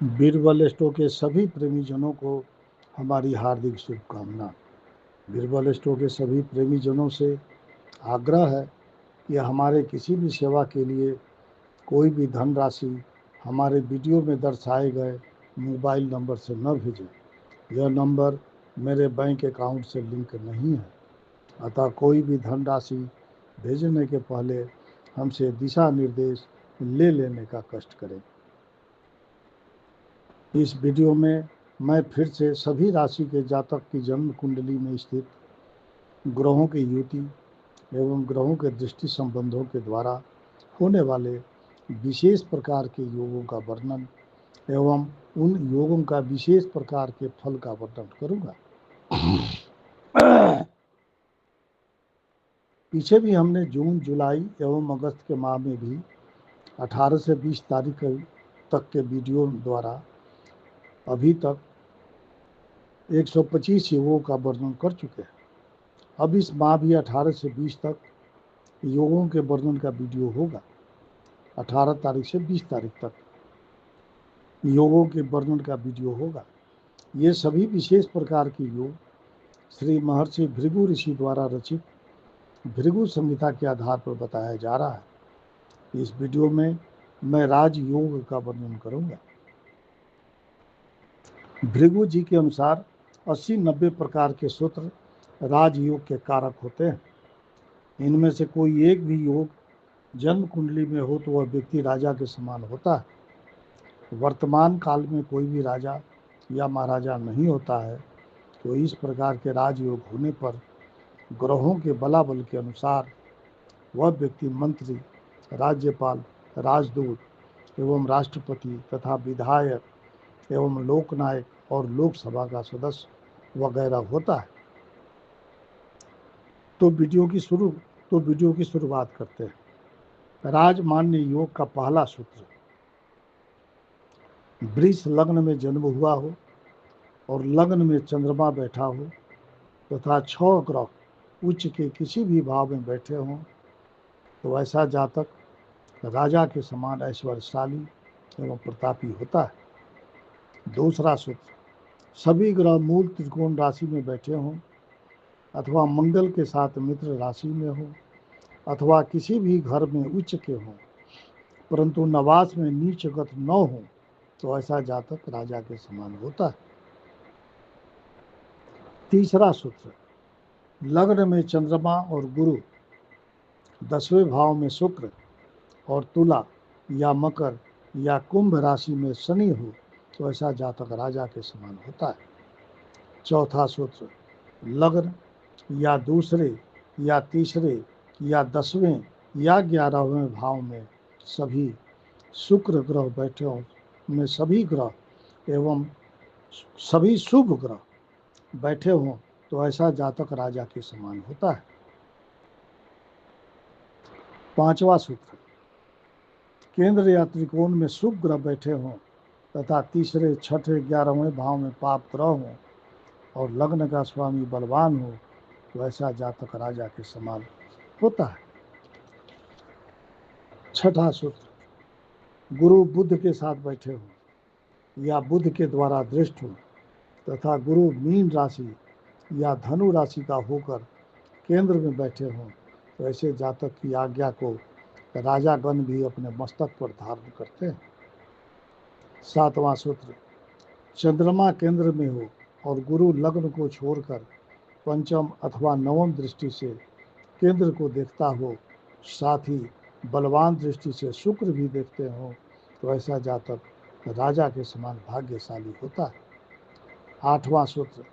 Birbal store के सभी प्रेमीजनों को हमारी हार्दिक शुभकामना। बीरबल स्टोर के सभी प्रेमीजनों से आग्रह है कि हमारे किसी भी सेवा के लिए कोई भी धनराशि हमारे वीडियो में दर्शाए गए मोबाइल नंबर से न भेजें। यह नंबर मेरे बैंक अकाउंट से लिंक नहीं है, अतः कोई भी धनराशि भेजने के पहले हमसे दिशा निर्देश ले लेने का कष्ट करें। इस वीडियो में मैं फिर से सभी राशि के जातक की जन्म कुंडली में स्थित ग्रहों की युति एवं ग्रहों के दृष्टि संबंधों के द्वारा होने वाले विशेष प्रकार के योगों का वर्णन एवं उन योगों का विशेष प्रकार के फल का वर्णन करूंगा। पीछे भी हमने जून, जुलाई एवं अगस्त के माह में भी 18 से 20 तारीख तक के वीडियो द्वारा अभी तक 125 योगों का वर्णन कर चुके हैं। अब इस माह भी 18 से 20 तक योगों के वर्णन का वीडियो होगा। 18 तारीख से 20 तारीख तक योगों के वर्णन का वीडियो होगा। ये सभी विशेष प्रकार के योग श्री महर्षि भृगु ऋषि द्वारा रचित भृगु संहिता के आधार पर बताया जा रहा है। इस वीडियो में मैं राजयोग का वर्णन करूंगा। भृगु जी के अनुसार 80-90 प्रकार के सूत्र राजयोग के कारक होते हैं। इनमें से कोई एक भी योग जन्म कुंडली में हो तो वह व्यक्ति राजा के समान होता है। वर्तमान काल में कोई भी राजा या महाराजा नहीं होता है, तो इस प्रकार के राजयोग होने पर ग्रहों के बलाबल के अनुसार वह व्यक्ति मंत्री, राज्यपाल, राजदूत एवं राष्ट्रपति तथा विधायक एवं लोकनायक और लोकसभा का सदस्य वगैरह होता है। तो वीडियो की शुरुआत करते हैं। राजमान्य योग का पहला सूत्र, वृष लग्न में जन्म हुआ हो और लग्न में चंद्रमा बैठा हो तथा 6 ग्रह उच्च के किसी भी भाव में बैठे हों, तो ऐसा जातक राजा के समान ऐश्वर्यशाली एवं प्रतापी होता है। दूसरा सूत्र, सभी ग्रह मूल त्रिकोण राशि में बैठे हों अथवा मंगल के साथ मित्र राशि में हो अथवा किसी भी घर में उच्च के हों परंतु नवास में नीचगत न हो, तो ऐसा जातक राजा के समान होता है। तीसरा सूत्र, लग्न में चंद्रमा और गुरु, 10वें भाव में शुक्र और तुला या मकर या कुंभ राशि में शनि हो, तो ऐसा जातक राजा के समान होता है। चौथा सूत्र, लग्न या दूसरे या तीसरे या 10वें या 11वें भाव में सभी शुक्र ग्रह बैठे हों, में सभी ग्रह एवं सभी शुभ ग्रह बैठे हों, तो ऐसा जातक राजा के समान होता है। पांचवा सूत्र, केंद्र या त्रिकोण में शुभ ग्रह बैठे हों तथा तीसरे, छठे, 11वें भाव में पाप ग्रह हों और लग्न का स्वामी बलवान हो, तो ऐसा जातक राजा के समान होता है। छठा सूत्र, गुरु बुध के साथ बैठे हों या बुध के द्वारा दृष्ट हो तथा गुरु मीन राशि या धनु राशि का होकर केंद्र में बैठे हों, तो ऐसे जातक की आज्ञा को राजागण भी अपने मस्तक पर धारण करते हैं। सातवां सूत्र, चंद्रमा केंद्र में हो और गुरु लग्न को छोड़कर पंचम अथवा नवम दृष्टि से केंद्र को देखता हो, साथ ही बलवान दृष्टि से शुक्र भी देखते हो, तो ऐसा जातक राजा के समान भाग्यशाली होता है। आठवां सूत्र,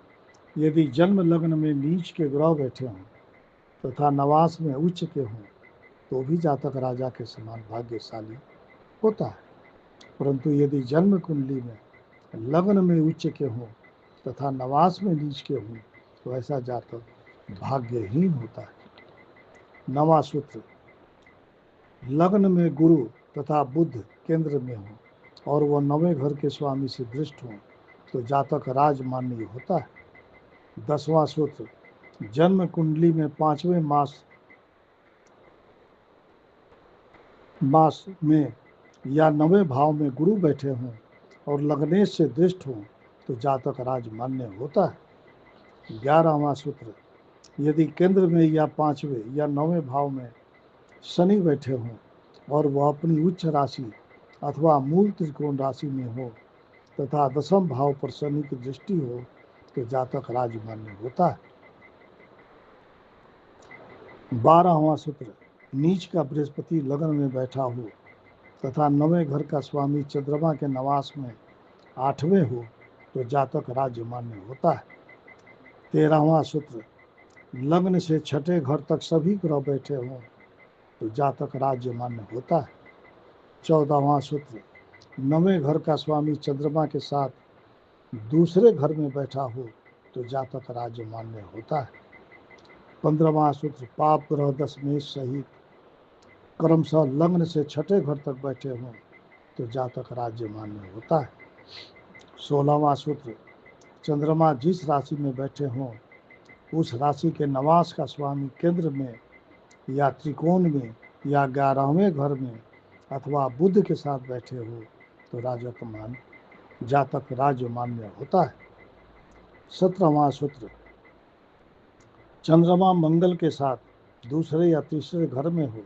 यदि जन्म लग्न में नीच के ग्रह बैठे हों तथा नवास में उच्च के हों, तो भी जातक राजा के समान भाग्यशाली होता है। परंतु यदि जन्म कुंडली में लग्न में उच्च के हों तथा नवास में नीच के हों, तो ऐसा जातक भाग्यहीन होता है। नवां सूत्र, लग्न में गुरु तथा बुध केंद्र में हो और वह 9वें घर के स्वामी से दृष्ट हों, तो जातक राजमान्य होता है। 10वां सूत्र, जन्म कुंडली में 5वें मास में या 9वें भाव में गुरु बैठे हों और लग्नेश से दृष्ट हो तो जातक राज मान्य होता है। 11वां सूत्र, यदि केंद्र में या 5वें या 9वें भाव में शनि बैठे हों और वह अपनी उच्च राशि अथवा मूल त्रिकोण राशि में हो तथा 10वें भाव पर शनि की दृष्टि हो तो जातक राज मान्य होता है। 12वां सूत्र, नीच का बृहस्पति लग्न में बैठा हो तथा 9वें घर का स्वामी चंद्रमा के नवास में 8वें हो तो जातक राज्य मान्य होता है। 13वां सूत्र, लग्न से 6ठे घर तक सभी ग्रह बैठे हों तो जातक राज्य मान्य होता है। 14वां सूत्र, 9वें घर का स्वामी चंद्रमा के साथ दूसरे घर में बैठा हो तो जातक राज्य मान्य होता है। 15वां सूत्र, पाप ग्रह दशमेश सहित क्रमशः लग्न से 6ठे घर तक बैठे हों तो जातक राज्य मान्य होता है। 16वां सूत्र, चंद्रमा जिस राशि में बैठे हों उस राशि के नवास का स्वामी केंद्र में या त्रिकोण में या 11वें घर में अथवा बुध के साथ बैठे हो तो जातक राज्य मान्य होता है। 17वां सूत्र, चंद्रमा मंगल के साथ दूसरे या तीसरे घर में हो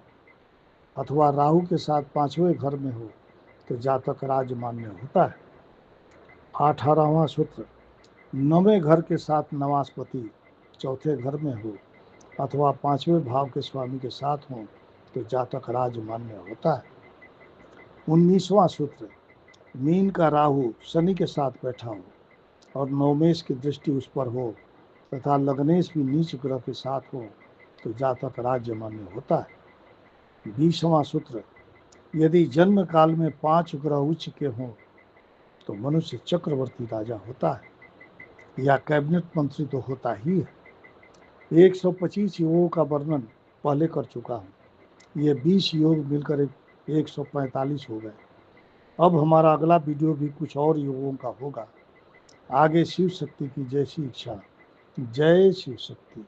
अथवा राहु के साथ 5वें घर में हो तो जातक राज्य मान्य होता है। 18वां सूत्र, 9वें घर के साथ नवासपति चौथे घर में हो अथवा 5वें भाव के स्वामी के साथ हो तो जातक राज्य मान्य होता है। 19वां सूत्र, मीन का राहु शनि के साथ बैठा हो और नवमेश की दृष्टि उस पर हो तथा लग्नेश भी नीच ग्रह के साथ हो तो जातक राज्य मान्य होता है। 20वां सूत्र, यदि जन्म काल में 5 ग्रह उच्च के हों तो मनुष्य चक्रवर्ती राजा होता है या कैबिनेट मंत्री तो होता ही है। 125 योगों का वर्णन पहले कर चुका हूँ, ये 20 योग मिलकर 145 हो गए। अब हमारा अगला वीडियो भी कुछ और योगों का होगा। आगे शिव शक्ति की जैसी इच्छा। जय शिव शक्ति।